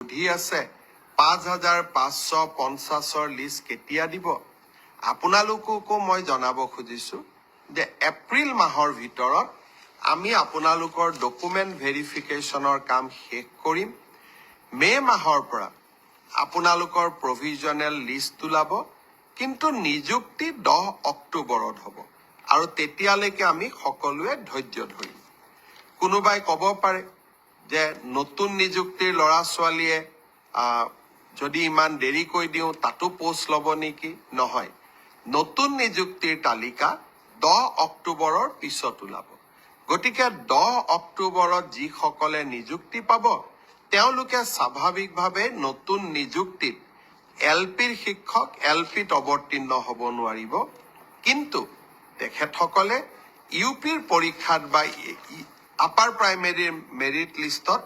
সুধি আছে 5,550 লিষ্ট কেতিয়া দিব? আপোনালোককো মই জনাব খুজিছো যে এপ্ৰিল মাহৰ ভিতৰত আমি আপোনালোকৰ ডকুমেণ্ট ভেৰিফিকেশ্যনৰ কাম শেষ কৰিম। মে মাহৰ পৰা আপোনালোকৰ প্ৰভিজনেল লিষ্ট ওলাব, কিন্তু নিযুক্তি 10 অক্টোবৰত হ'ব আৰু তেতিয়ালৈকে আমি সকলোৱে ধৈৰ্য ধৰিম। কোনোবাই ক'ব পাৰে যে নতুন নিযুক্তিৰ ল'ৰা ছোৱালীয়ে যদি ইমান দেৰিকৈ দিওঁ তাতো পোষ্ট ল'ব নেকি? নহয়, নতুন নিযুক্তিৰ তালিকা 10 অক্টোবৰৰ পিছত ওলাব। গতিকে 10 অক্টোবৰত যিসকলে নিযুক্তি পাব তেওঁলোকে স্বাভাৱিকভাৱে নতুন নিযুক্তিত LPৰ শিক্ষক LPত অৱতীৰ্ণ হ'ব নোৱাৰিব, কিন্তু তেখেতসকলে UPৰ পৰীক্ষাত বা আপাৰ প্ৰাইমেৰীৰ মেৰিট লিষ্টত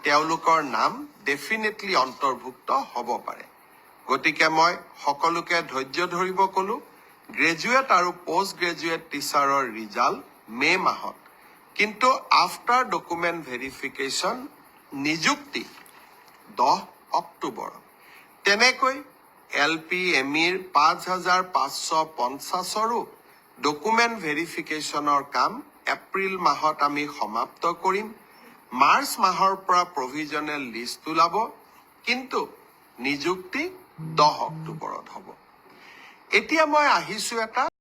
তেওঁলোকৰ নাম ডেফিনেটলি অন্তৰ্ভুক্ত হ'ব পাৰে। গতিকে মই সকলোকে ধৈৰ্য ধৰিব ক'লো। গ্ৰেজুৱেট আৰু পোষ্ট গ্ৰেজুৱেট টিচাৰৰ ৰিজাল্ট মে মাহত, কিন্তু আফটাৰ ডকুমেণ্ট ভেৰিফিকেশ্যন নিযুক্তি 10 অক্টোবৰত। তেনেকৈ LP MEৰ 5,550ৰো ডকুমেণ্ট ভেৰিফিকেশ্যনৰ কাম এপ্ৰিল মাহত আমি সমাপ্ত কৰিম। মাৰ্চ মাহৰ পৰা প্ৰভিজনেল লিষ্ট ওলাব, কিন্তু নিযুক্তি 10 অক্টোবৰত হ'ব। এতিয়া মই আহিছো এটা